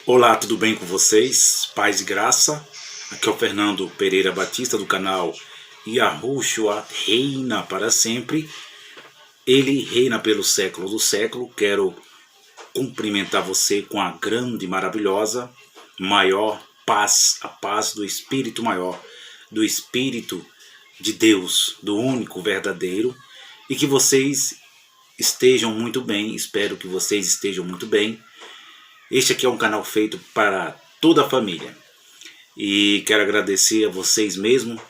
Olá, tudo bem com vocês? Paz e graça. Aqui é o Fernando Pereira Batista do canal Yahushua Reina para Sempre. Ele reina pelo século do século. Quero cumprimentar você com a grande, maravilhosa, maior paz, a paz do Espírito maior, do Espírito de Deus, do único verdadeiro, e que vocês estejam muito bem. Espero que vocês estejam muito bem. Este aqui é um canal feito para toda a família e quero agradecer a vocês mesmo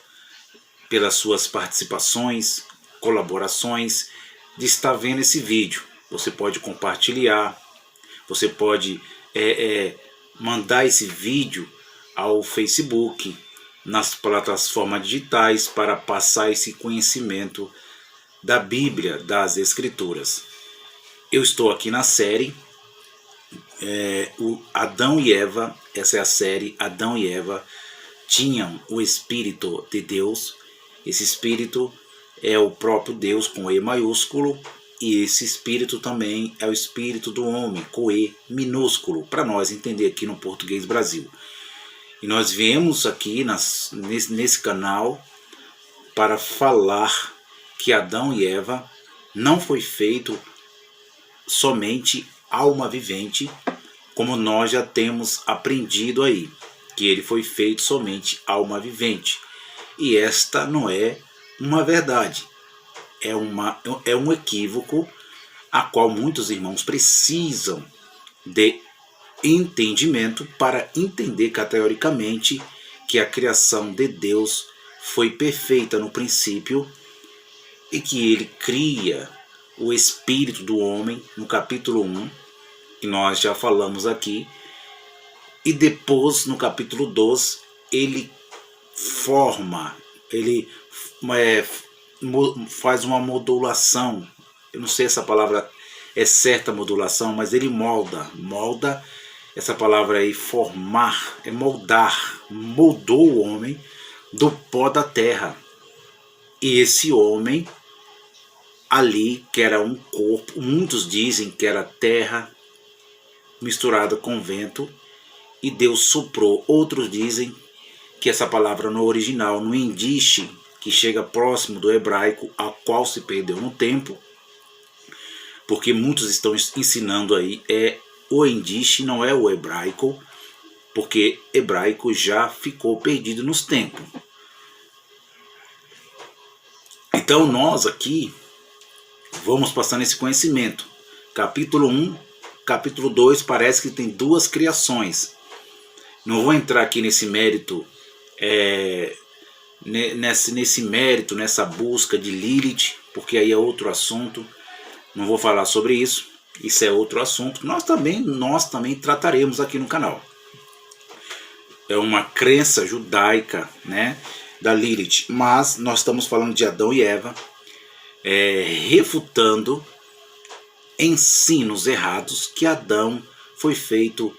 pelas suas participações, colaborações, de estar vendo esse vídeo. Você pode compartilhar, você pode mandar esse vídeo ao Facebook, nas plataformas digitais, para passar esse conhecimento da Bíblia, das Escrituras. Eu estou aqui na série o Adão e Eva. Essa é a série Adão e Eva tinham o Espírito de Deus. Esse Espírito é o próprio Deus com E maiúsculo, e esse Espírito também é o Espírito do homem com E minúsculo, para nós entender aqui no português Brasil. E nós viemos aqui nesse canal para falar que Adão e Eva não foi feito somente alma vivente, como nós já temos aprendido aí, que ele foi feito somente alma vivente. E esta não é uma verdade, é um equívoco a qual muitos irmãos precisam de entendimento para entender categoricamente que a criação de Deus foi perfeita no princípio e que ele cria o espírito do homem no capítulo 1, que nós já falamos aqui, e depois no capítulo 2 ele forma, ele faz uma modulação. Eu não sei se essa palavra é certa, modulação, mas ele molda, essa palavra aí, formar, é moldar, moldou o homem do pó da terra. E esse homem ali, que era um corpo, muitos dizem que era terra misturada com vento, e Deus soprou. Outros dizem que essa palavra no original, no Yiddish, que chega próximo do hebraico, a qual se perdeu no tempo, porque muitos estão ensinando aí, é o Yiddish, não é o hebraico, porque hebraico já ficou perdido nos tempos. Então nós aqui vamos passando esse conhecimento. Capítulo 1, capítulo 2 parece que tem duas criações. Não vou entrar aqui nesse mérito, nesse mérito, nessa busca de Lilith, porque aí é outro assunto. Não vou falar sobre isso. Isso é outro assunto. Nós também trataremos aqui no canal. É uma crença judaica, né, da Lilith. Mas nós estamos falando de Adão e Eva, refutando ensinos errados, que Adão foi feito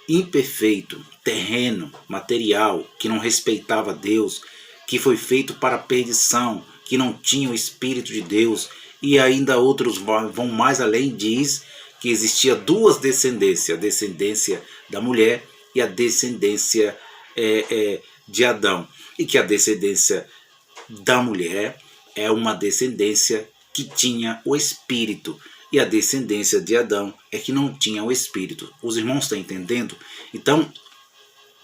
imperfeito, terreno, material, que não respeitava Deus, que foi feito para a perdição, que não tinha o Espírito de Deus. E ainda outros vão mais além, diz que existia duas descendências, a descendência da mulher e a descendência de Adão, e que a descendência da mulher é uma descendência que tinha o Espírito, e a descendência de Adão é que não tinha o Espírito. Os irmãos estão entendendo? Então,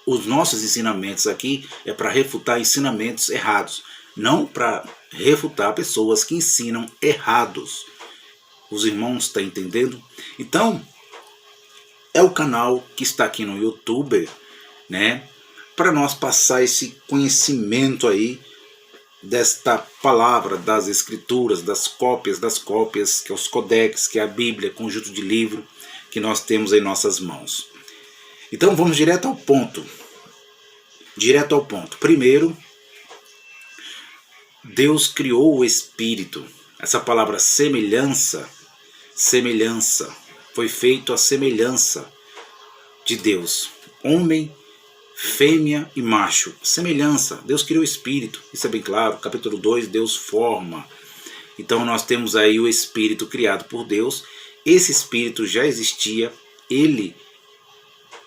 os nossos ensinamentos aqui é para refutar ensinamentos errados, não para refutar pessoas que ensinam errados. Os irmãos estão entendendo? Então, é o canal que está aqui no YouTube, né, para nós passar esse conhecimento aí, desta palavra das Escrituras, das cópias, que é os codex, que é a Bíblia, conjunto de livro que nós temos em nossas mãos. Então vamos direto ao ponto. Primeiro, Deus criou o Espírito. Essa palavra semelhança, foi feito a semelhança de Deus. Homem, fêmea e macho, semelhança. Deus criou o Espírito, isso é bem claro. Capítulo 2, Deus forma. Então nós temos aí o Espírito criado por Deus. Esse Espírito já existia, ele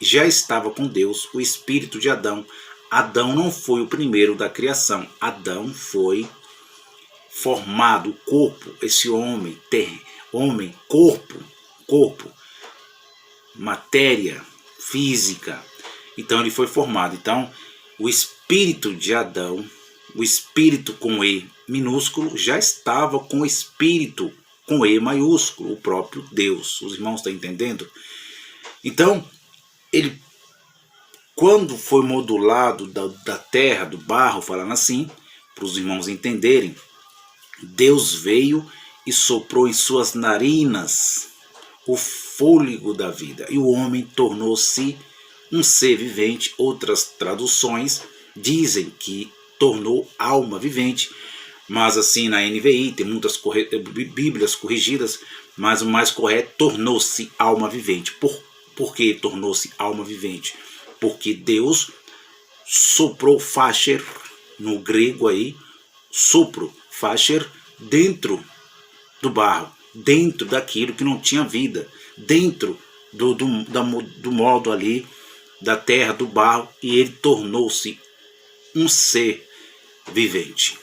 já estava com Deus, o espírito de Adão. Adão não foi o primeiro da criação. Adão foi formado, o corpo, esse homem, corpo, matéria física. Então ele foi formado. Então o espírito de Adão, o espírito com E minúsculo, já estava com o espírito com E maiúsculo, o próprio Deus. Os irmãos estão entendendo? Então, ele, quando foi modulado da terra, do barro, falando assim, para os irmãos entenderem, Deus veio e soprou em suas narinas o fôlego da vida, e o homem tornou-se um ser vivente. Outras traduções dizem que tornou alma vivente, mas assim na NVI tem muitas bíblias corrigidas, mas o mais correto, tornou-se alma vivente. Por que tornou-se alma vivente? Porque Deus soprou Facher, no grego aí, sopro, Facher, dentro do barro, dentro daquilo que não tinha vida, dentro do modo ali, da terra, do barro, e ele tornou-se um ser vivente.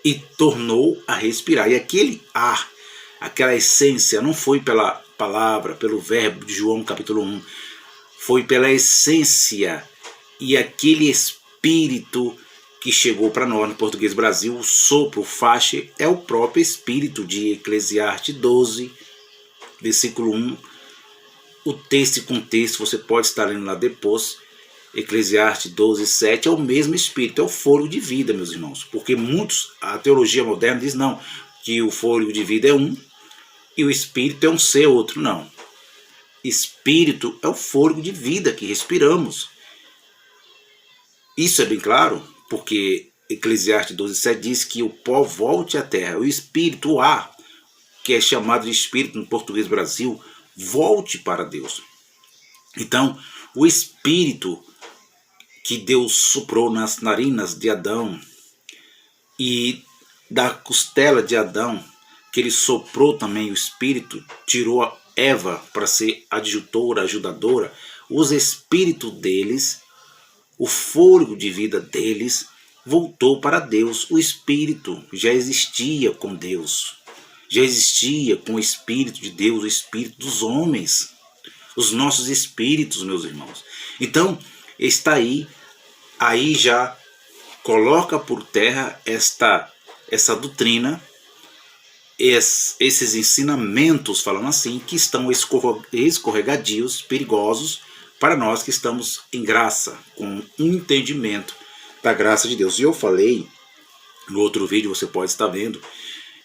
E tornou a respirar. E aquele ar, aquela essência, não foi pela palavra, pelo verbo de João capítulo 1, foi pela essência e aquele espírito que chegou para nós no português Brasil. O sopro, o fache, é o próprio espírito de Eclesiastes 12, versículo 1. O texto e contexto você pode estar lendo lá depois. Eclesiastes 12, 7 é o mesmo espírito, é o fôlego de vida, meus irmãos. Porque a teologia moderna diz não, que o fôlego de vida é um e o espírito é um ser outro. Não. Espírito é o fôlego de vida que respiramos. Isso é bem claro, porque Eclesiastes 12, 7 diz que o pó volte à terra. O espírito, o ar, que é chamado de espírito no português Brasil, volte para Deus. Então, o espírito que Deus soprou nas narinas de Adão e da costela de Adão, que ele soprou também o espírito, tirou a Eva para ser adjutora, ajudadora, os espíritos deles, o fôlego de vida deles, voltou para Deus. O espírito já existia com Deus, já existia com o espírito de Deus, o espírito dos homens, os nossos espíritos, meus irmãos. Então, está aí já coloca por terra essa doutrina, esses ensinamentos, falando assim, que estão escorregadios, perigosos, para nós que estamos em graça, com entendimento da graça de Deus. E eu falei, no outro vídeo você pode estar vendo,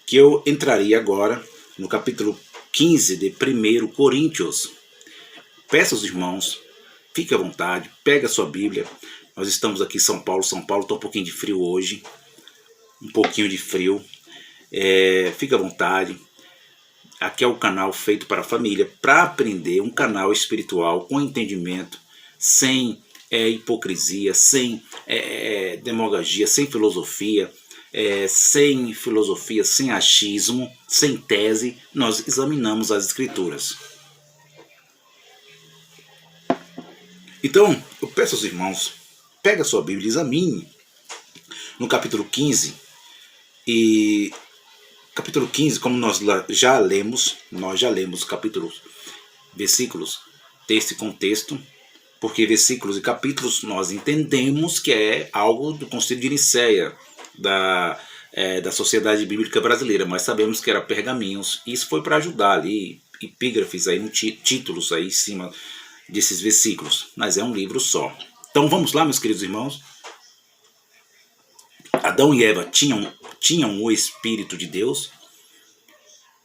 que eu entraria agora no capítulo 15 de 1 Coríntios. Peço aos irmãos, fique à vontade, pega a sua Bíblia. Nós estamos aqui em São Paulo está um pouquinho de frio hoje, um pouquinho de frio. Fique à vontade. Aqui é o canal feito para a família, para aprender, um canal espiritual com entendimento, sem hipocrisia, sem demagogia, sem filosofia, sem achismo, sem tese. Nós examinamos as escrituras. Então, eu peço aos irmãos, pega a sua Bíblia e examine no capítulo 15. E capítulo 15, como nós já lemos capítulos, versículos, texto e contexto, porque versículos e capítulos nós entendemos que é algo do Concílio de Nicéia, da Sociedade Bíblica Brasileira, mas sabemos que era pergaminhos. Isso foi para ajudar ali, epígrafes, aí, títulos aí em cima desses versículos, mas é um livro só. Então vamos lá, meus queridos irmãos. Adão e Eva tinham o Espírito de Deus,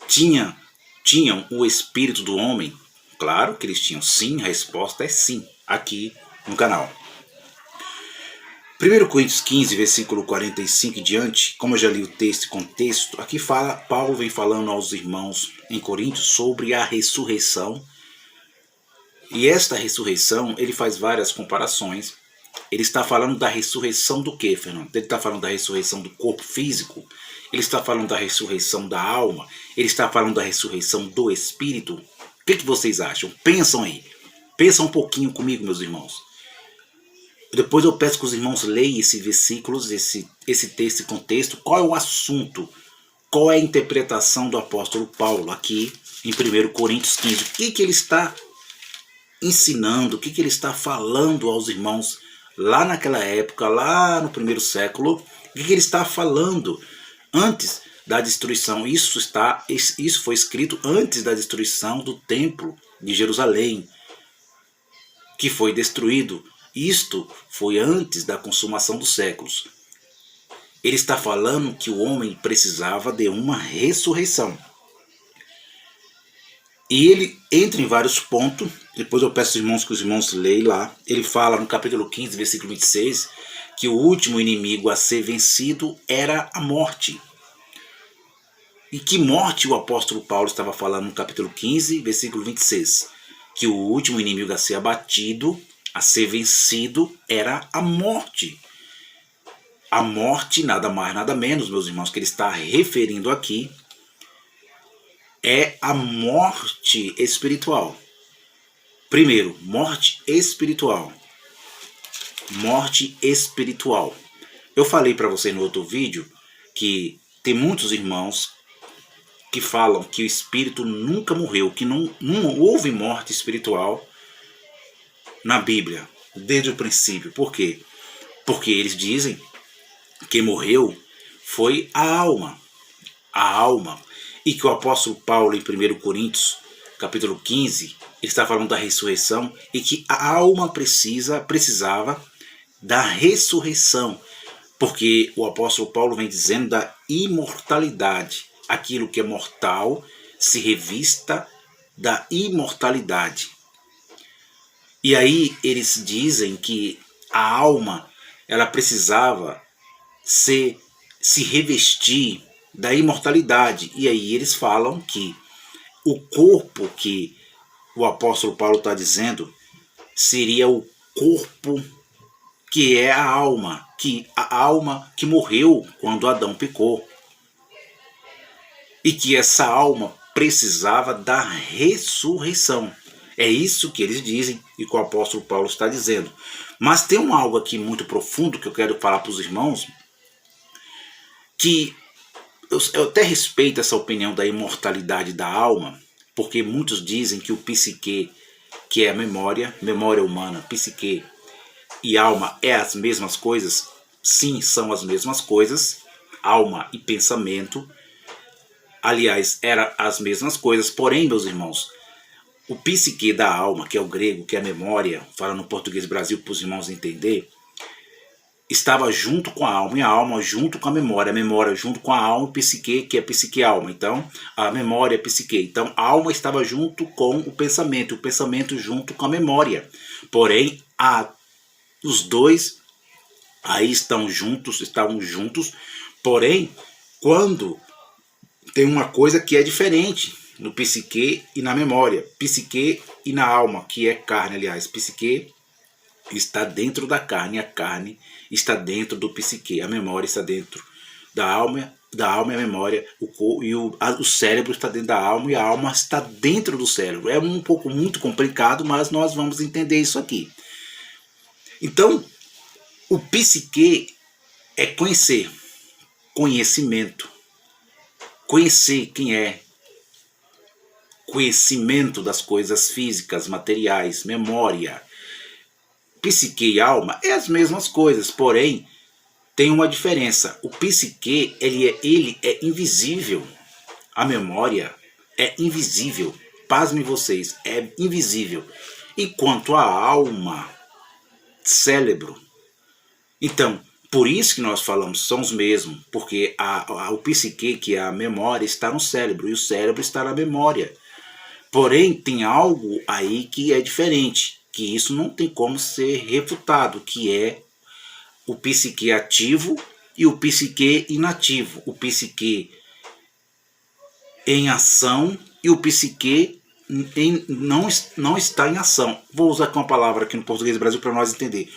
tinham o Espírito do homem. Claro que eles tinham, sim, a resposta é sim, aqui no canal. 1 Coríntios 15, versículo 45 e diante, como eu já li o texto e contexto, aqui Paulo vem falando aos irmãos em Coríntios sobre a ressurreição. E esta ressurreição, ele faz várias comparações. Ele está falando da ressurreição do quê, Fernando? Ele está falando da ressurreição do corpo físico? Ele está falando da ressurreição da alma? Ele está falando da ressurreição do espírito? O que vocês acham? Pensam aí. Pensa um pouquinho comigo, meus irmãos. Depois eu peço que os irmãos leiam esse versículo, esse texto, esse contexto. Qual é o assunto? Qual é a interpretação do apóstolo Paulo aqui em 1 Coríntios 15? O que ele está ensinando, o que ele está falando aos irmãos lá naquela época, lá no primeiro século? O que ele está falando antes da destruição? Isso foi escrito antes da destruição do templo de Jerusalém, que foi destruído. Isto foi antes da consumação dos séculos. Ele está falando que o homem precisava de uma ressurreição. E ele entra em vários pontos. Depois eu peço aos irmãos que os irmãos leiam lá. Ele fala no capítulo 15, versículo 26, que o último inimigo a ser vencido era a morte. E que morte o apóstolo Paulo estava falando no capítulo 15, versículo 26? Que o último inimigo a ser abatido, a ser vencido, era a morte. A morte, nada mais, nada menos, meus irmãos, que ele está referindo aqui, é a morte espiritual. Primeiro, morte espiritual. Morte espiritual. Eu falei para você no outro vídeo que tem muitos irmãos que falam que o espírito nunca morreu, que não houve morte espiritual na Bíblia, desde o princípio. Por quê? Porque eles dizem que morreu foi a alma. A alma. E que o apóstolo Paulo, em 1 Coríntios, capítulo 15, ele está falando da ressurreição e que a alma precisava da ressurreição. Porque o apóstolo Paulo vem dizendo da imortalidade. Aquilo que é mortal se revista da imortalidade. E aí eles dizem que a alma ela precisava se revestir da imortalidade. E aí eles falam que o corpo que o apóstolo Paulo está dizendo seria o corpo que é a alma que morreu quando Adão pecou. E que essa alma precisava da ressurreição. É isso que eles dizem e que o apóstolo Paulo está dizendo. Mas tem algo aqui muito profundo que eu quero falar para os irmãos, que eu até respeito essa opinião da imortalidade da alma, porque muitos dizem que o psique, que é a memória humana, psique e alma é as mesmas coisas. Sim, são as mesmas coisas, alma e pensamento. Aliás, eram as mesmas coisas, porém, meus irmãos, o psique da alma, que é o grego, que é a memória, falando no português Brasil para os irmãos entenderem, estava junto com a alma, e a alma junto com a memória junto com a alma, o psique, que é psique e alma. Então, a memória é psique. Então, a alma estava junto com o pensamento junto com a memória. Porém, os dois aí estavam juntos, porém, quando tem uma coisa que é diferente no psique e na memória, psique e na alma, que é carne, aliás, psique está dentro da carne, a carne está dentro do psique, a memória está dentro da alma e a memória, o cérebro está dentro da alma e a alma está dentro do cérebro. É um pouco muito complicado, mas nós vamos entender isso aqui. Então, o psique é conhecimento, conhecer quem é, conhecimento das coisas físicas, materiais, memória. Psique e alma é as mesmas coisas, porém tem uma diferença. O psique ele é invisível, a memória é invisível. Pasmem vocês, é invisível. Enquanto a alma, cérebro. Então, por isso que nós falamos são os mesmos, porque o psique, que é a memória, está no cérebro e o cérebro está na memória. Porém, tem algo aí que é diferente, que isso não tem como ser refutado, que é o psique ativo e o psique inativo. O psique em ação e o psique não está em ação. Vou usar uma palavra aqui no português do Brasil para nós entender.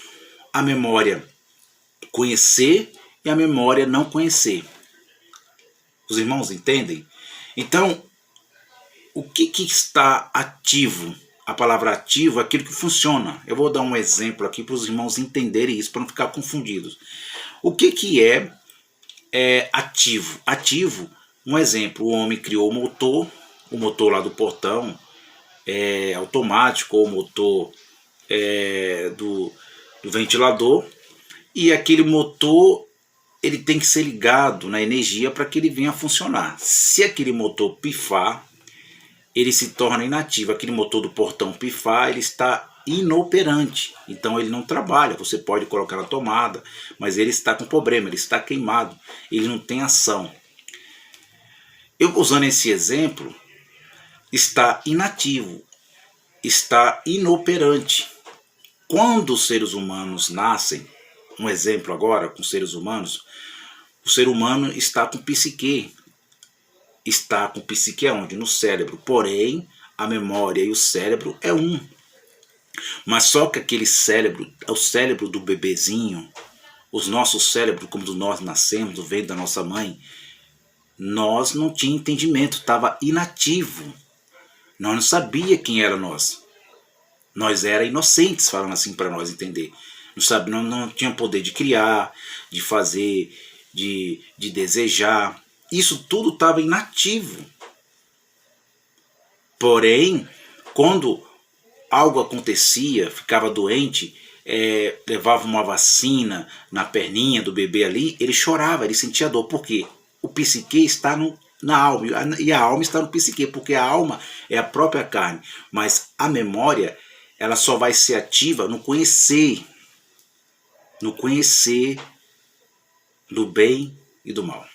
A memória conhecer e a memória não conhecer. Os irmãos entendem? Então, o que está ativo a palavra ativo é aquilo que funciona. Eu vou dar um exemplo aqui para os irmãos entenderem isso, para não ficar confundidos. O que é ativo? Ativo, um exemplo, o homem criou o motor lá do portão é automático, ou o motor do ventilador, e aquele motor ele tem que ser ligado na energia para que ele venha a funcionar. Se aquele motor pifar, ele se torna inativo. Aquele motor do portão pifar, ele está inoperante, então ele não trabalha. Você pode colocar na tomada, mas ele está com problema, ele está queimado, ele não tem ação. Eu usando esse exemplo, está inativo, está inoperante. Quando os seres humanos nascem, um exemplo agora com seres humanos, o ser humano está com psique. Está com psique aonde? No cérebro. Porém, a memória e o cérebro é um. Mas só que aquele cérebro, é o cérebro do bebezinho, os nossos cérebros, como nós nascemos, do ventre da nossa mãe, nós não tínhamos entendimento, estava inativo. Nós não sabia quem era nós. Nós era inocentes, falando assim para nós entender. Não tinha poder de criar, de fazer, de desejar. Isso tudo estava inativo. Porém, quando algo acontecia, ficava doente, levava uma vacina na perninha do bebê ali, ele chorava, ele sentia dor. Por quê? O psique está na alma, e a alma está no psique, porque a alma é a própria carne. Mas a memória, ela só vai ser ativa no conhecer do bem e do mal.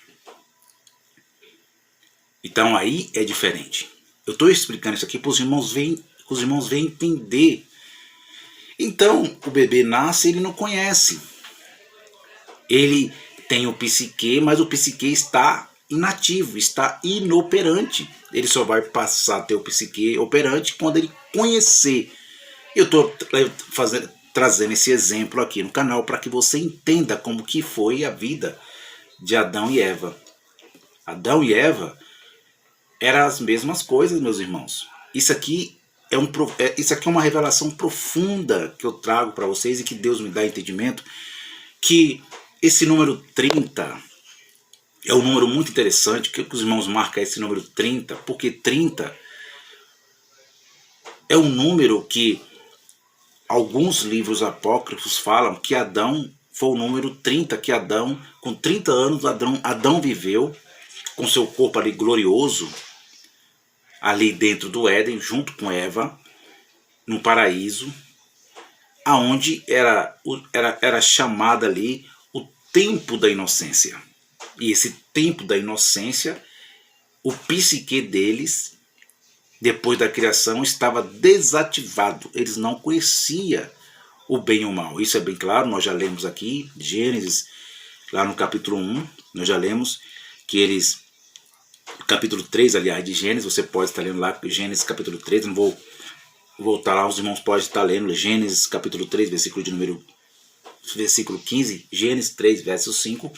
Então aí é diferente. Eu estou explicando isso aqui para os irmãos verem entender. Então o bebê nasce, ele não conhece. Ele tem o psique, mas o psique está inativo, está inoperante. Ele só vai passar a ter o psique operante quando ele conhecer. Eu estou trazendo esse exemplo aqui no canal para que você entenda como que foi a vida de Adão e Eva. Adão e Eva eram as mesmas coisas, meus irmãos. Isso aqui é uma revelação profunda que eu trago para vocês e que Deus me dá entendimento, que esse número 30 é um número muito interessante, que os irmãos marcam esse número 30, porque 30 é um número que alguns livros apócrifos falam que Adão foi o número 30, que Adão, com 30 anos, Adão viveu com seu corpo ali glorioso, ali dentro do Éden, junto com Eva, no paraíso, aonde era chamada ali o tempo da inocência. E esse tempo da inocência, o psique deles, depois da criação, estava desativado. Eles não conheciam o bem e o mal. Isso é bem claro, nós já lemos aqui, Gênesis, lá no capítulo 1, nós já lemos que eles, capítulo 3, aliás, de Gênesis, você pode estar lendo lá, Gênesis capítulo 3, não vou voltar lá, os irmãos podem estar lendo, Gênesis capítulo 3, versículo 15, Gênesis 3, verso 5,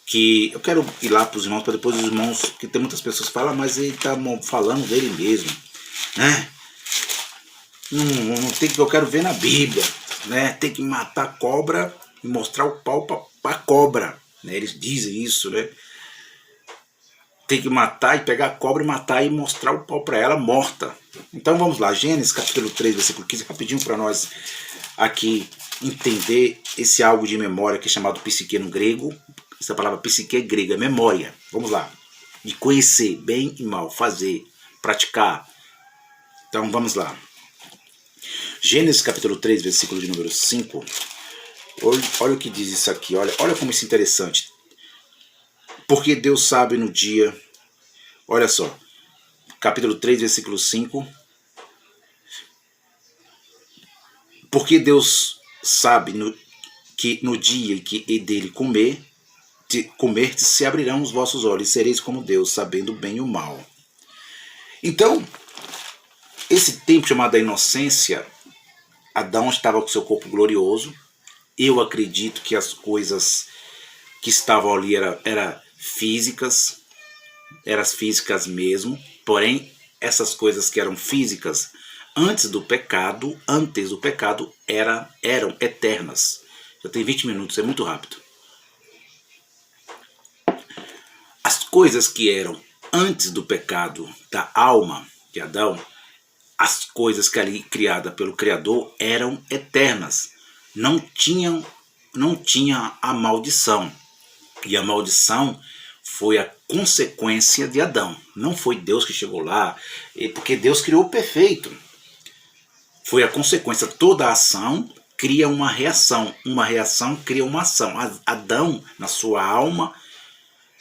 que eu quero ir lá para os irmãos, para depois os irmãos, que tem muitas pessoas que falam, mas ele está falando dele mesmo, né? Não tem que eu quero ver na Bíblia, né? Tem que matar a cobra e mostrar o pau para a cobra, né? Eles dizem isso, né? Tem que matar e pegar a cobra e matar e mostrar o pau para ela morta. Então vamos lá, Gênesis capítulo 3, versículo 15, rapidinho para nós aqui entender esse algo de memória que é chamado psique no grego. Essa palavra psique é grega, é memória. Vamos lá. De conhecer bem e mal, fazer, praticar. Então vamos lá. Gênesis capítulo 3, versículo de número 5. Olha o que diz isso aqui. Olha como isso é interessante. Porque Deus sabe no dia. Olha só. Capítulo 3, versículo 5. Porque Deus sabe que no dia que dele comer se abrirão os vossos olhos, e sereis como Deus, sabendo o bem e o mal. Então, esse tempo chamado da inocência, Adão estava com seu corpo glorioso. Eu acredito que as coisas que estavam ali eram físicas mesmo. Porém, essas coisas que eram físicas, antes do pecado, eram eternas. Já tem 20 minutos, é muito rápido. As coisas que eram antes do pecado da alma de Adão, as coisas que ali criadas pelo Criador eram eternas. Não tinha a maldição. E a maldição foi a consequência de Adão. Não foi Deus que chegou lá, porque Deus criou o perfeito. Foi a consequência. Toda ação cria uma reação cria uma ação. Adão, na sua alma,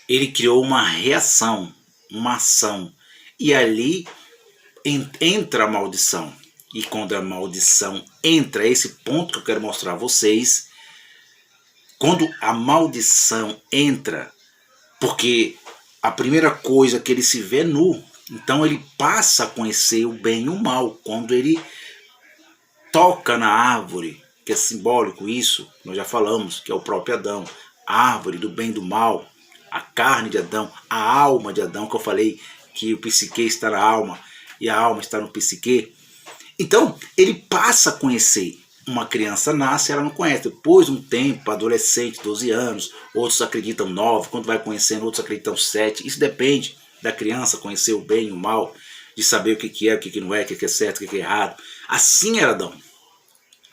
ele criou uma reação, uma ação. E ali entra a maldição. E quando a maldição entra, esse ponto que eu quero mostrar a vocês, quando a maldição entra, porque a primeira coisa que ele se vê nu, então ele passa a conhecer o bem e o mal. Quando ele toca na árvore, que é simbólico isso, nós já falamos, que é o próprio Adão, a árvore do bem e do mal, a carne de Adão, a alma de Adão, que eu falei que o psique está na alma e a alma está no psique. Então, ele passa a conhecer. Uma criança nasce, ela não conhece. Depois de um tempo, adolescente, 12 anos, outros acreditam 9, quando vai conhecendo, outros acreditam 7. Isso depende da criança conhecer o bem e o mal, de saber o que é, o que não é, o que é certo, o que é errado. Assim era Adão.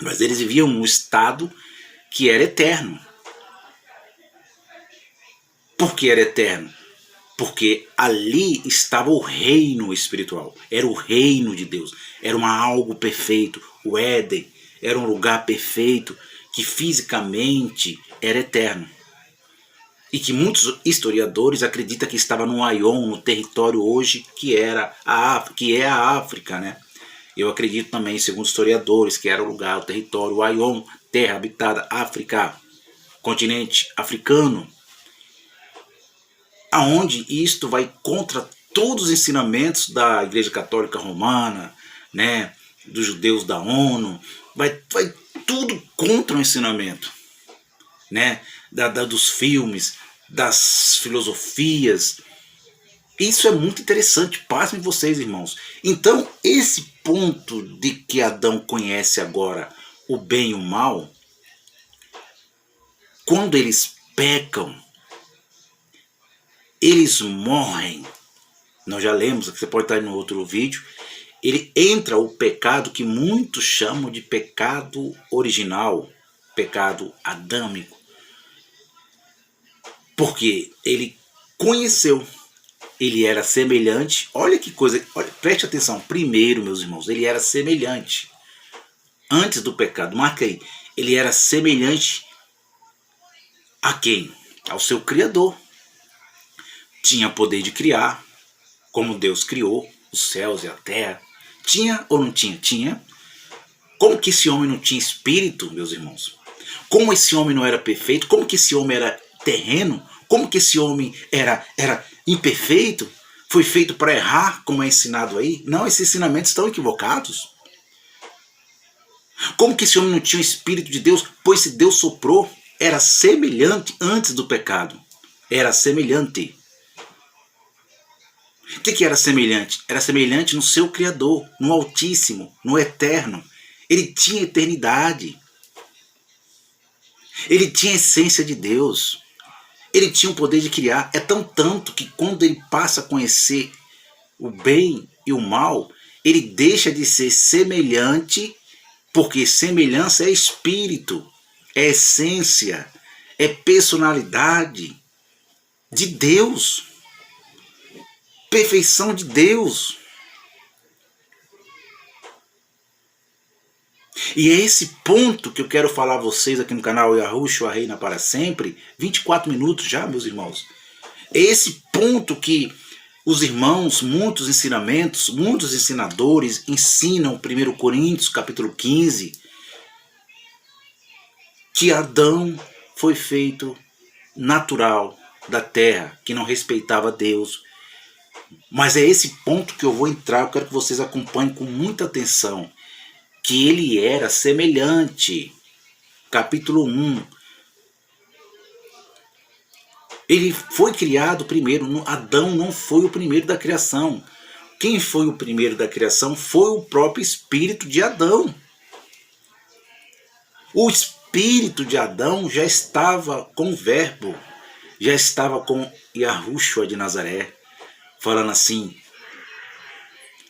Mas eles viviam um estado que era eterno. Por que era eterno? Porque ali estava o reino espiritual. Era o reino de Deus. Era algo perfeito. O Éden era um lugar perfeito que fisicamente era eterno. E que muitos historiadores acreditam que estava no Aion, no território hoje que é a África, né? Eu acredito também, segundo historiadores, que era o lugar, o território, o Aion, terra habitada, África, continente africano, aonde isto vai contra todos os ensinamentos da Igreja Católica Romana, né, dos judeus da ONU, vai tudo contra o ensinamento, né, dos filmes, das filosofias. Isso é muito interessante, passem vocês, irmãos. Então, esse ponto de que Adão conhece agora o bem e o mal, quando eles pecam, eles morrem. Nós já lemos, você pode estar no outro vídeo, ele entra o pecado que muitos chamam de pecado original, pecado adâmico. Porque ele conheceu, ele era semelhante, olha que coisa, olha, preste atenção, primeiro, meus irmãos, ele era semelhante, antes do pecado, marca aí, ele era semelhante a quem? Ao seu Criador. Tinha poder de criar, como Deus criou os céus e a terra. Tinha ou não tinha? Tinha. Como que esse homem não tinha espírito, meus irmãos? Como esse homem não era perfeito? Como que esse homem era terreno? Como que esse homem era imperfeito? Foi feito para errar, como é ensinado aí? Não, esses ensinamentos estão equivocados. Como que esse homem não tinha o espírito de Deus? Pois se Deus soprou, era semelhante antes do pecado. Era semelhante. O que era semelhante? Era semelhante no seu Criador, no Altíssimo, no Eterno. Ele tinha eternidade. Ele tinha a essência de Deus. Ele tinha o poder de criar. É tanto que quando ele passa a conhecer o bem e o mal, ele deixa de ser semelhante, porque semelhança é espírito, é essência, é personalidade de Deus. Perfeição de Deus. E é esse ponto que eu quero falar a vocês aqui no canal Yahushua Reina para Sempre. 24 minutos já, meus irmãos. É esse ponto que os irmãos, muitos ensinamentos, muitos ensinadores ensinam, 1 Coríntios capítulo 15, que Adão foi feito natural da terra, que não respeitava Deus. Mas é esse ponto que eu vou entrar, eu quero que vocês acompanhem com muita atenção, que ele era semelhante. Capítulo 1. Ele foi criado primeiro, Adão não foi o primeiro da criação. Quem foi o primeiro da criação foi o próprio espírito de Adão. O espírito de Adão já estava com o verbo, já estava com Yahushua de Nazaré, falando assim,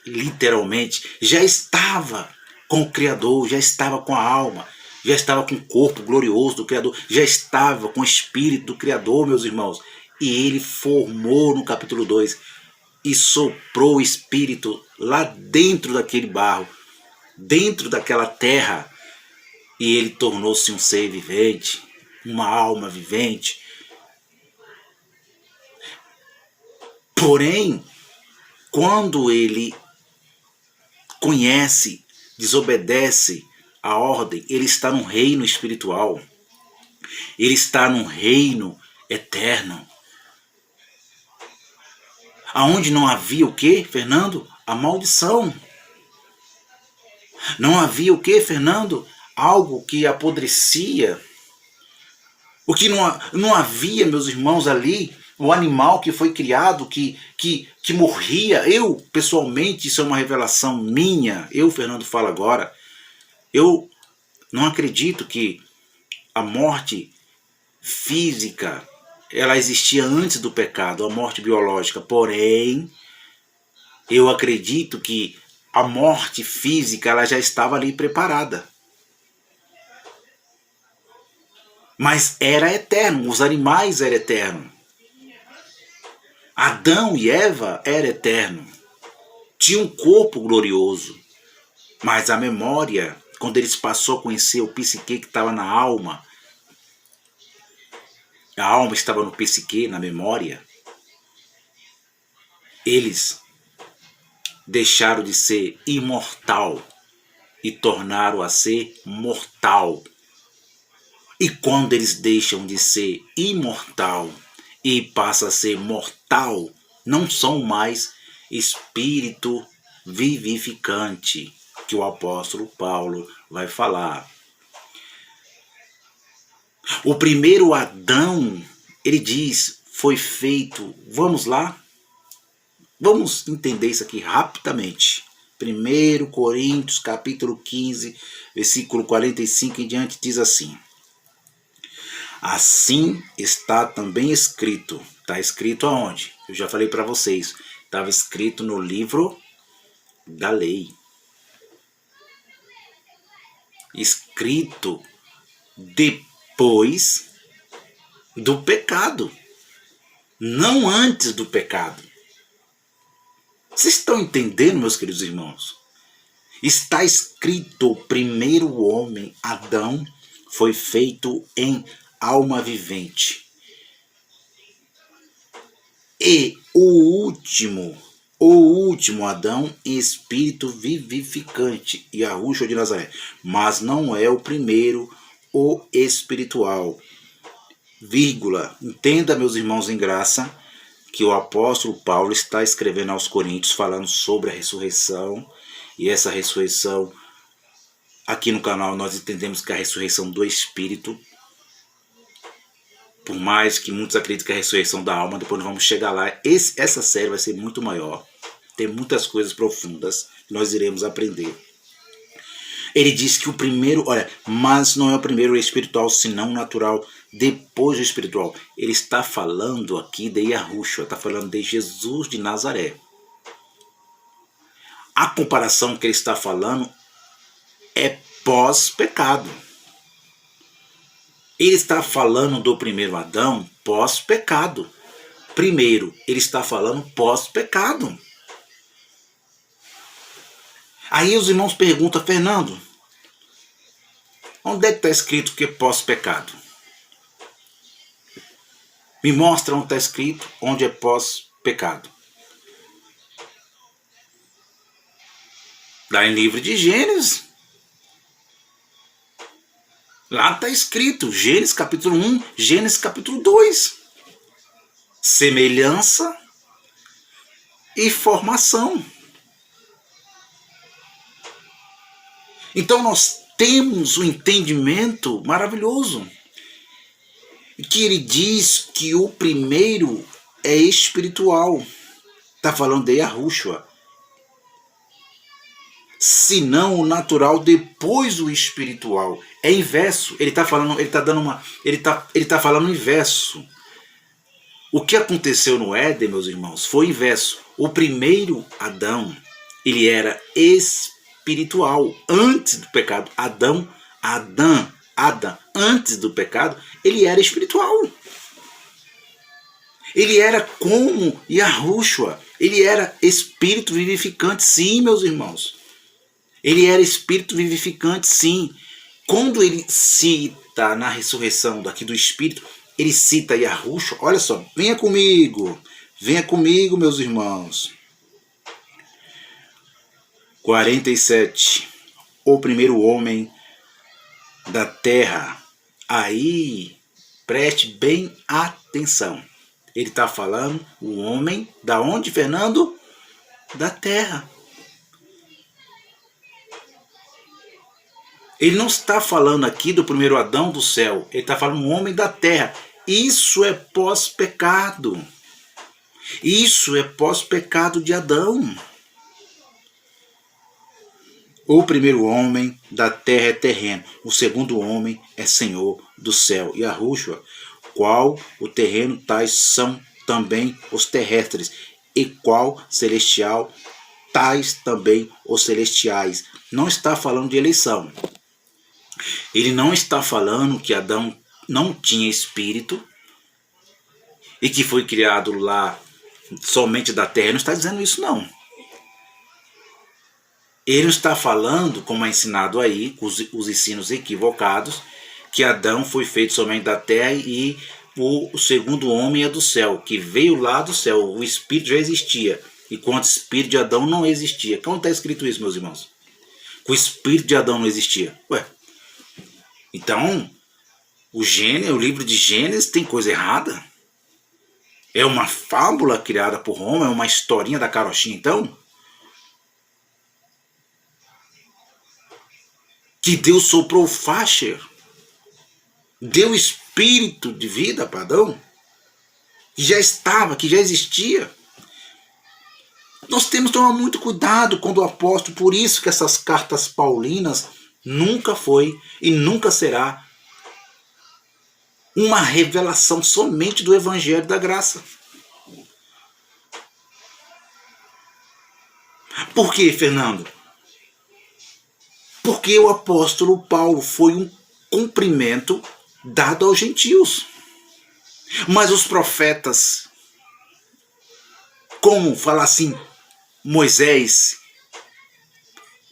literalmente, já estava com o Criador, já estava com a alma, já estava com o corpo glorioso do Criador, já estava com o espírito do Criador, meus irmãos. E ele formou no capítulo 2 e soprou o espírito lá dentro daquele barro, dentro daquela terra, e ele tornou-se um ser vivente, uma alma vivente. Porém, quando ele conhece, desobedece a ordem, ele está num reino espiritual, ele está num reino eterno, aonde não havia o que, Fernando? A maldição. Não havia o que, Fernando? Algo que apodrecia. O que não havia, meus irmãos, ali, o animal que foi criado, que morria. Eu, pessoalmente, isso é uma revelação minha, eu, Fernando, falo agora, eu não acredito que a morte física, ela existia antes do pecado, a morte biológica. Porém, eu acredito que a morte física, ela já estava ali preparada. Mas era eterno, os animais eram eternos. Adão e Eva eram eternos. Tinham um corpo glorioso. Mas a memória, quando eles passaram a conhecer o psique que estava na alma, a alma estava no psique, na memória, eles deixaram de ser imortal e tornaram a ser mortal. E quando eles deixam de ser imortal e passam a ser mortal, não são mais espírito vivificante, que o apóstolo Paulo vai falar. O primeiro Adão, ele diz, foi feito, vamos lá? Vamos entender isso aqui rapidamente. 1 Coríntios, capítulo 15, versículo 45 em diante, diz assim: assim está também escrito. Está escrito aonde? Eu já falei para vocês. Estava escrito no livro da lei. Escrito depois do pecado. Não antes do pecado. Vocês estão entendendo, meus queridos irmãos? Está escrito: o primeiro homem, Adão, foi feito em alma vivente. E o último Adão, em espírito vivificante, Yahushua de Nazaré. Mas não é o primeiro, o espiritual. Vírgula. Entenda, meus irmãos em graça, que o apóstolo Paulo está escrevendo aos Coríntios, falando sobre a ressurreição. E essa ressurreição, aqui no canal nós entendemos que é a ressurreição do espírito. Por mais que muitos acreditem que é a ressurreição da alma, depois nós vamos chegar lá. Essa série vai ser muito maior. Tem muitas coisas profundas que nós iremos aprender. Ele diz que o primeiro, olha, mas não é o primeiro espiritual, senão natural, depois do espiritual. Ele está falando aqui de Yahushua, está falando de Jesus de Nazaré. A comparação que ele está falando é pós-pecado. Ele está falando do primeiro Adão pós-pecado. Primeiro, ele está falando pós-pecado. Aí os irmãos perguntam: Fernando, onde é que está escrito que é pós-pecado? Me mostra onde está escrito onde é pós-pecado. Lá em livro de Gênesis. Lá está escrito, Gênesis capítulo 1, Gênesis capítulo 2. Semelhança e formação. Então nós temos um entendimento maravilhoso. Que ele diz que o primeiro é espiritual. Está falando de Yahushua. senão o natural depois o espiritual. É inverso. Ele está falando, ele tá falando inverso. O que aconteceu no Éden, meus irmãos, foi inverso. O primeiro Adão, ele era espiritual antes do pecado. Adão, antes do pecado, ele era espiritual. Ele era como Yahushua. Ele era espírito vivificante, sim, meus irmãos. Ele era espírito vivificante, sim. Quando ele cita na ressurreição daqui do espírito, ele cita Yahushua. Olha só, venha comigo, meus irmãos. 47. O primeiro homem da terra. Aí, preste bem atenção. Ele está falando o homem da onde, Fernando? Da terra. Ele não está falando aqui do primeiro Adão do céu. Ele está falando o homem da terra. Isso é pós-pecado. Isso é pós-pecado de Adão. O primeiro homem da terra é terreno. O segundo homem é senhor do céu. E Yahushua, qual o terreno, tais são também os terrestres. E qual celestial, tais também os celestiais. Não está falando de eleição. Ele não está falando que Adão não tinha espírito e que foi criado lá somente da terra. Ele não está dizendo isso, não. Ele não está falando, como é ensinado aí, com os ensinos equivocados, que Adão foi feito somente da terra e o segundo homem é do céu, que veio lá do céu. O espírito já existia, enquanto o espírito de Adão não existia. Como está escrito isso, meus irmãos? Que o espírito de Adão não existia. Ué, então, o livro de Gênesis tem coisa errada? É uma fábula criada por Roma? É uma historinha da carochinha, então? Que Deus soprou o Facher, deu espírito de vida para Adão, que já estava, que já existia. Nós temos que tomar muito cuidado quando o apóstolo, por isso que essas cartas paulinas nunca foi e nunca será uma revelação somente do Evangelho da Graça. Por quê, Fernando? Porque o apóstolo Paulo foi um cumprimento dado aos gentios. Mas os profetas, como falar assim, Moisés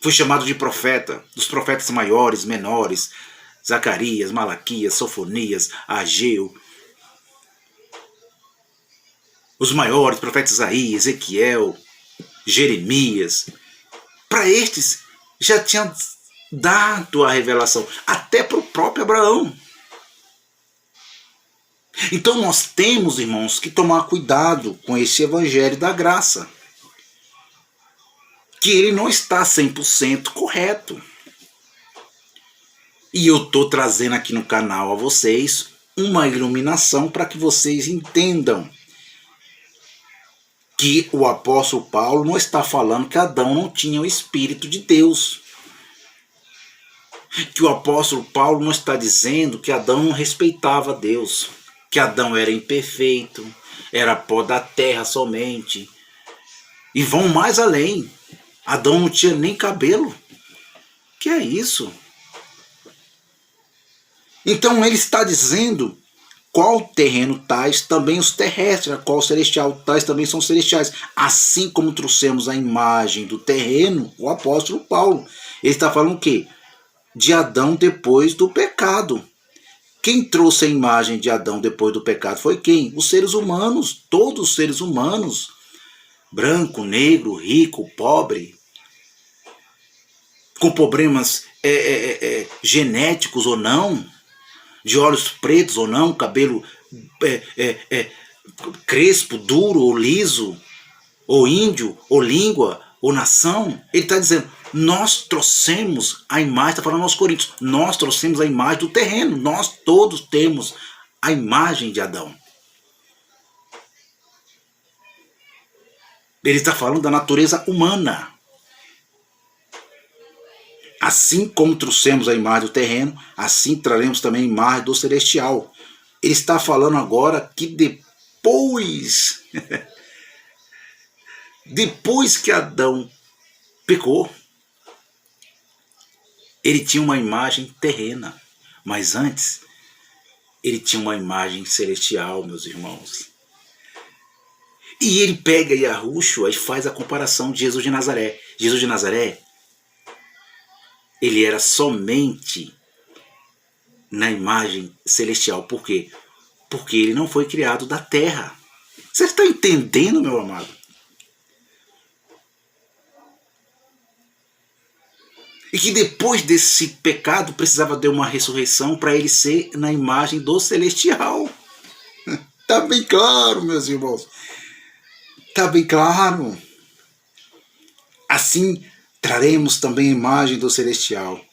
foi chamado de profeta, dos profetas maiores, menores, Zacarias, Malaquias, Sofonias, Ageu, os maiores, profetas Isaías, Ezequiel, Jeremias. Para estes já tinha dado a revelação, até para o próprio Abraão. Então nós temos, irmãos, que tomar cuidado com esse evangelho da graça, que ele não está 100% correto. E eu estou trazendo aqui no canal a vocês uma iluminação para que vocês entendam que o apóstolo Paulo não está falando que Adão não tinha o Espírito de Deus. Que o apóstolo Paulo não está dizendo que Adão não respeitava Deus. Que Adão era imperfeito, era pó da terra somente. E vão mais além. Adão não tinha nem cabelo. Que é isso? Então ele está dizendo qual terreno tais também os terrestres, qual celestial tais também são celestiais. Assim como trouxemos a imagem do terreno, o apóstolo Paulo. Ele está falando o quê? De Adão depois do pecado. Quem trouxe a imagem de Adão depois do pecado foi quem? Os seres humanos, todos os seres humanos. Branco, negro, rico, pobre. Com problemas genéticos ou não. De olhos pretos ou não, cabelo crespo, duro ou liso, ou índio, ou língua, ou nação. Ele está dizendo, nós trouxemos a imagem, está falando aos Coríntios, nós trouxemos a imagem do terreno, nós todos temos a imagem de Adão. Ele está falando da natureza humana. Assim como trouxemos a imagem do terreno, assim traremos também a imagem do celestial. Ele está falando agora que depois que Adão pecou, ele tinha uma imagem terrena, mas antes ele tinha uma imagem celestial, meus irmãos. E ele pega Yahushua e faz a comparação de Jesus de Nazaré. Jesus de Nazaré, ele era somente na imagem celestial. Por quê? Porque ele não foi criado da terra. Você está entendendo, meu amado? E que depois desse pecado precisava de uma ressurreição para ele ser na imagem do celestial. Está bem claro, meus irmãos. Está bem claro. Assim traremos também a imagem do celestial.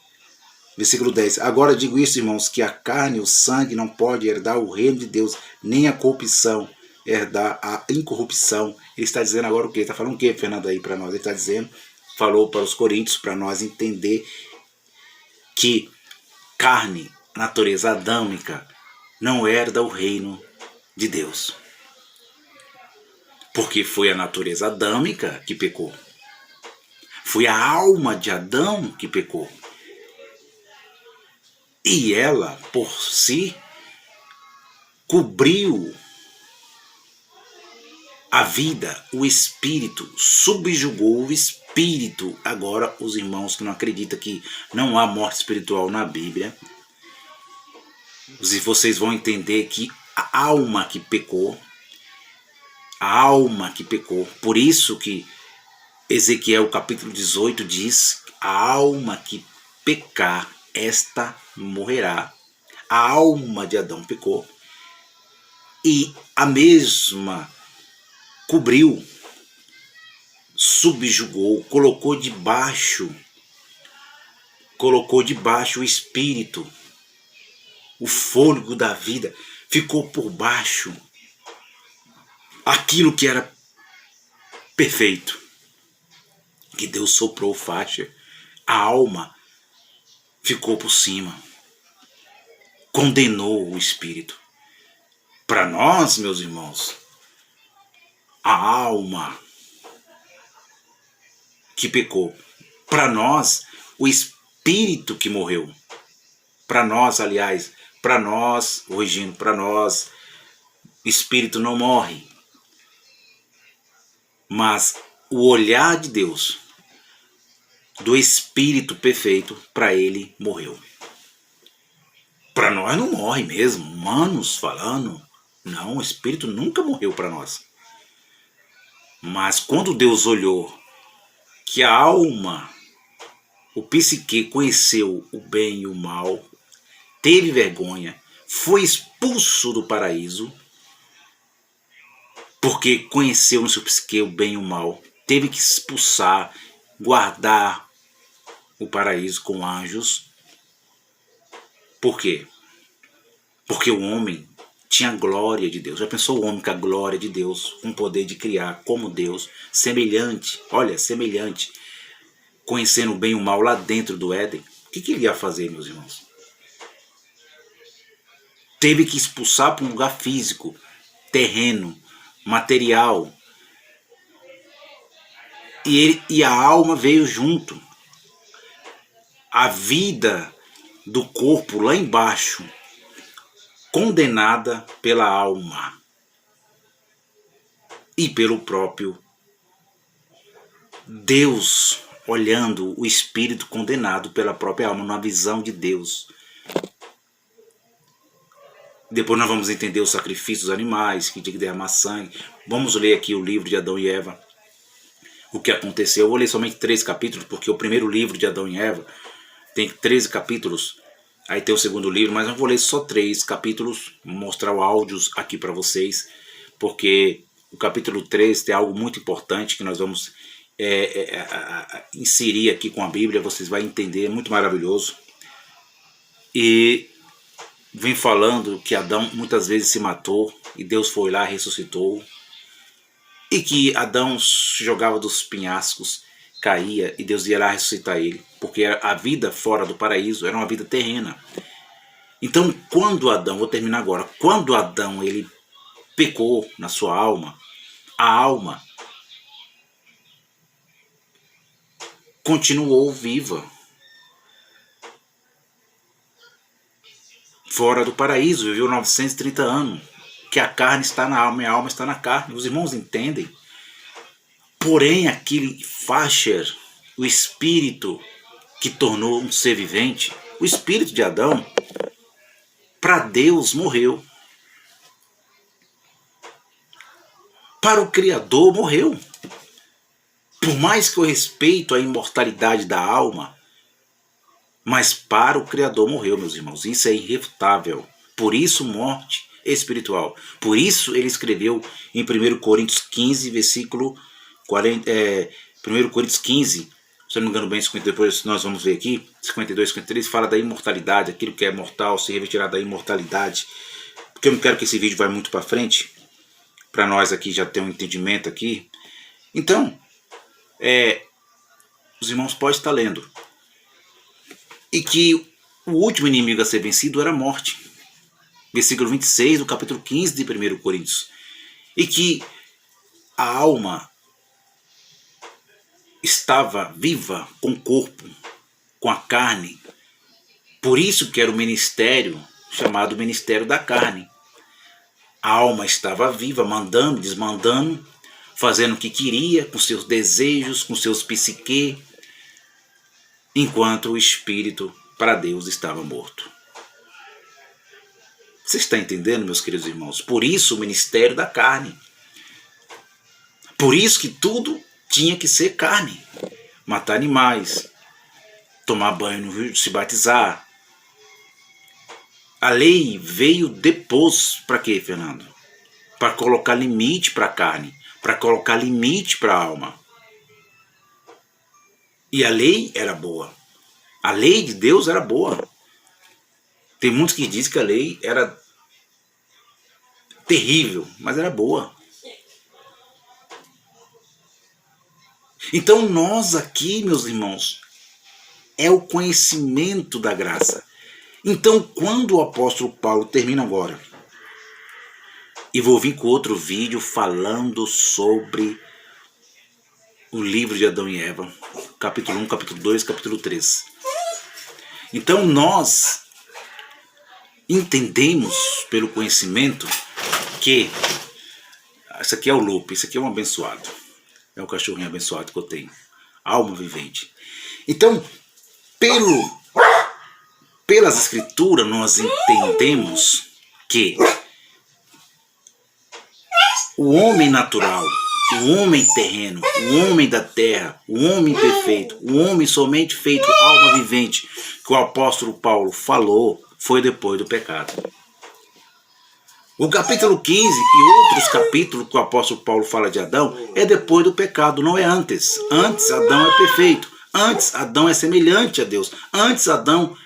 Versículo 10. Agora digo isso, irmãos, que a carne e o sangue não pode herdar o reino de Deus, nem a corrupção herdar a incorrupção. Ele está dizendo agora o quê? Está falando o quê, Fernando, aí para nós? Ele está dizendo, falou para os coríntios, para nós entender que carne, natureza adâmica, não herda o reino de Deus. Porque foi a natureza adâmica que pecou. Foi a alma de Adão que pecou. E ela, por si, cobriu a vida, o espírito, subjugou o espírito. Agora, os irmãos que não acreditam que não há morte espiritual na Bíblia, vocês vão entender que a alma que pecou, por isso que Ezequiel capítulo 18 diz, a alma que pecar, esta morrerá. A alma de Adão pecou e a mesma cobriu, subjugou, colocou debaixo o espírito, o fôlego da vida, ficou por baixo aquilo que era perfeito, que Deus soprou faixa, a alma ficou por cima, condenou o espírito. Para nós, meus irmãos, a alma que pecou, para nós, o espírito que morreu, para nós, aliás, para nós, corrigindo, para nós, o espírito não morre, mas o olhar de Deus, do espírito perfeito, para ele morreu. Para nós não morre mesmo, humanos falando, não, o espírito nunca morreu para nós. Mas quando Deus olhou que a alma, o psique conheceu o bem e o mal, teve vergonha, foi expulso do paraíso, porque conheceu no seu psique o bem e o mal, teve que expulsar, guardar o paraíso com anjos. Por quê? Porque o homem tinha a glória de Deus. Já pensou o homem com a glória de Deus, com o poder de criar como Deus, semelhante, conhecendo o bem e o mal lá dentro do Éden? O que ele ia fazer, meus irmãos? Teve que expulsar para um lugar físico, terreno, material. E a alma veio junto. A vida do corpo lá embaixo, condenada pela alma e pelo próprio Deus, olhando o espírito condenado pela própria alma, na visão de Deus. Depois nós vamos entender o sacrifício dos animais, que tinha que derramar sangue. Vamos ler aqui o livro de Adão e Eva, o que aconteceu. Eu vou ler somente 3 capítulos, porque o primeiro livro de Adão e Eva tem 13 capítulos. Aí tem o segundo livro, mas eu vou ler só 3 capítulos, mostrar o áudios aqui para vocês, porque o capítulo 3 tem algo muito importante que nós vamos inserir aqui com a Bíblia, vocês vão entender, é muito maravilhoso. E vem falando que Adão muitas vezes se matou e Deus foi lá e ressuscitou, e que Adão se jogava dos penhascos caía e Deus ia lá ressuscitar ele, porque a vida fora do paraíso era uma vida terrena. Então, quando Adão, vou terminar agora, quando Adão ele pecou na sua alma, a alma continuou viva fora do paraíso, viveu 930 anos, que a carne está na alma e a alma está na carne. Os irmãos entendem? Porém, aquele Facher, o espírito que tornou um ser vivente, o espírito de Adão, para Deus morreu. Para o Criador morreu. Por mais que eu respeito a imortalidade da alma, mas para o Criador morreu, meus irmãos. Isso é irrefutável. Por isso, morte espiritual. Por isso, ele escreveu em 1 Coríntios 15, versículo 40, 1 Coríntios 15, se eu não me engano bem, 50, depois nós vamos ver aqui, 52, 53, fala da imortalidade, aquilo que é mortal se revestirá da imortalidade. Porque eu não quero que esse vídeo vá muito para frente, para nós aqui já ter um entendimento aqui. Então, os irmãos podem estar lendo. E que o último inimigo a ser vencido era a morte. Versículo 26 do capítulo 15 de 1 Coríntios. E que a alma estava viva com o corpo, com a carne. Por isso que era o ministério chamado ministério da carne. A alma estava viva, mandando, desmandando, fazendo o que queria, com seus desejos, com seus psique, enquanto o espírito para Deus estava morto. Você está entendendo, meus queridos irmãos? Por isso o ministério da carne. Por isso que tudo tinha que ser carne. Matar animais, tomar banho no rio, se batizar. A lei veio depois, para quê, Fernando? Para colocar limite para a carne, para colocar limite para a alma. E a lei era boa. A lei de Deus era boa. Tem muitos que dizem que a lei era terrível, mas era boa. Então nós aqui, meus irmãos, é o conhecimento da graça. Então quando o apóstolo Paulo termina agora, e vou vir com outro vídeo falando sobre o livro de Adão e Eva, capítulo 1, capítulo 2, capítulo 3. Então nós entendemos pelo conhecimento que isso aqui é o lobo, isso aqui é um abençoado. É o cachorrinho abençoado que eu tenho. Alma vivente. Então, pelas escrituras, nós entendemos que o homem natural, o homem terreno, o homem da terra, o homem perfeito, o homem somente feito alma vivente, que o apóstolo Paulo falou, foi depois do pecado. O capítulo 15 e outros capítulos que o apóstolo Paulo fala de Adão é depois do pecado, não é antes. Antes Adão é perfeito. Antes Adão é semelhante a Deus. Antes Adão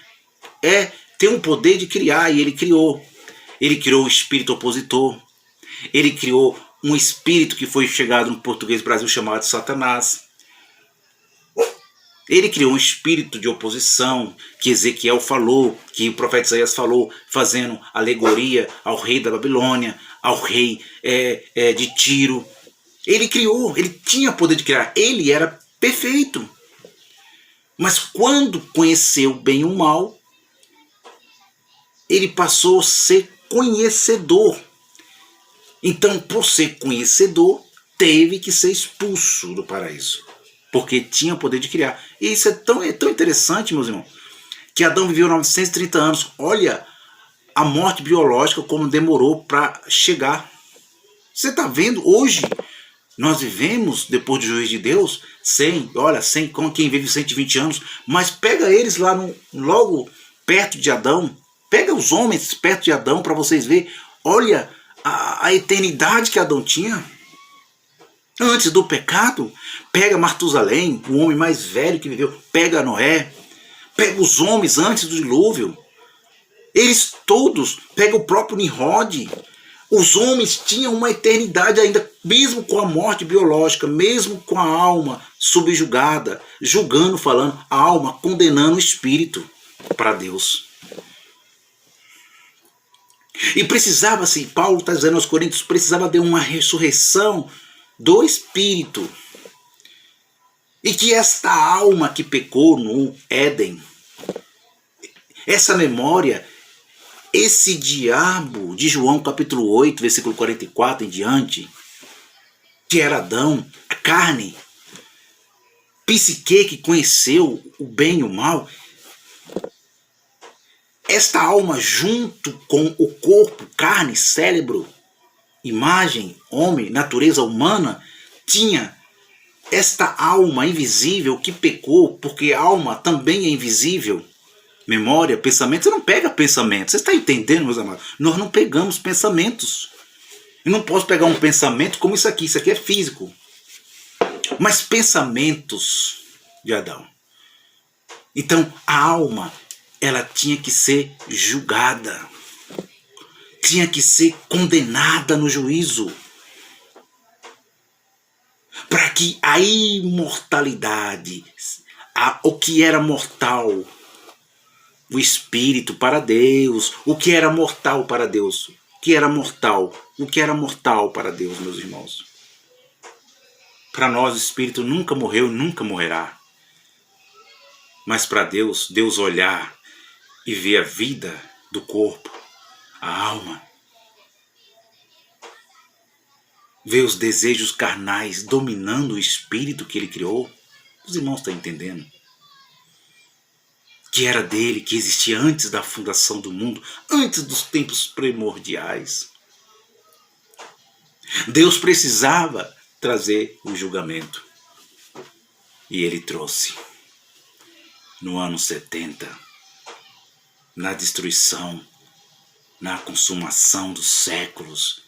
tem um poder de criar e ele criou. Ele criou o espírito opositor. Ele criou um espírito que foi chegado no português Brasil chamado Satanás. Ele criou um espírito de oposição, que Ezequiel falou, que o profeta Isaías falou, fazendo alegoria ao rei da Babilônia, ao rei de Tiro. Ele criou, ele tinha poder de criar, ele era perfeito. Mas quando conheceu bem o mal, ele passou a ser conhecedor. Então, por ser conhecedor, teve que ser expulso do paraíso. Porque tinha o poder de criar. E isso é tão interessante, meus irmãos, que Adão viveu 930 anos. Olha a morte biológica como demorou para chegar. Você está vendo? Hoje, nós vivemos, depois do juízo de Deus, 100, como quem vive 120 anos, mas pega eles lá logo perto de Adão, pega os homens perto de Adão para vocês verem. Olha a eternidade que Adão tinha. Antes do pecado, pega Matusalém, o homem mais velho que viveu, pega Noé, pega os homens antes do dilúvio, eles todos, pega o próprio Nimrod, Os homens tinham uma eternidade ainda, mesmo com a morte biológica, mesmo com a alma subjugada, julgando, falando, a alma condenando o espírito para Deus. E precisava, assim, Paulo está dizendo aos Coríntios, precisava de uma ressurreição do espírito. E que esta alma que pecou no Éden, essa memória, esse diabo de João capítulo 8, versículo 44 em diante, que era Adão, a carne, psique que conheceu o bem e o mal, esta alma junto com o corpo, carne, cérebro, imagem, homem, natureza humana, tinha esta alma invisível que pecou, porque a alma também é invisível. Memória, pensamento, você não pega pensamento. Você está entendendo, meus amados? Nós não pegamos pensamentos. Eu não posso pegar um pensamento como isso aqui é físico. Mas pensamentos de Adão. Então, a alma, ela tinha que ser julgada. Tinha que ser condenada no juízo. Para que a imortalidade, o que era mortal, o espírito para Deus, o que era mortal para Deus, o que era mortal para Deus, meus irmãos. Para nós o espírito nunca morreu, nunca morrerá. Mas para Deus, Deus olhar e ver a vida do corpo, a alma, ver os desejos carnais dominando o espírito que ele criou. Os irmãos estão entendendo? Que era dele, que existia antes da fundação do mundo, antes dos tempos primordiais. Deus precisava trazer o julgamento. E ele trouxe. No ano 70, na destruição, na consumação dos séculos,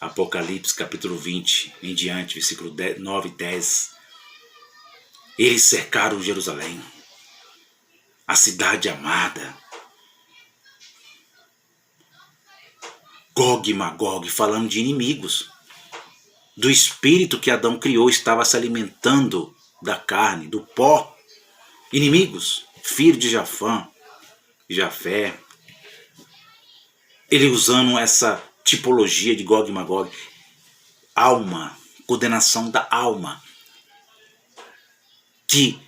Apocalipse capítulo 20, em diante, versículo 9 e 10, eles cercaram Jerusalém, a cidade amada. Gog e Magog, falando de inimigos. Do espírito que Adão criou, estava se alimentando da carne, do pó. Inimigos, filho de Jafã, Jafé. Ele usando essa tipologia de Gog e Magog. Alma, condenação da alma. Que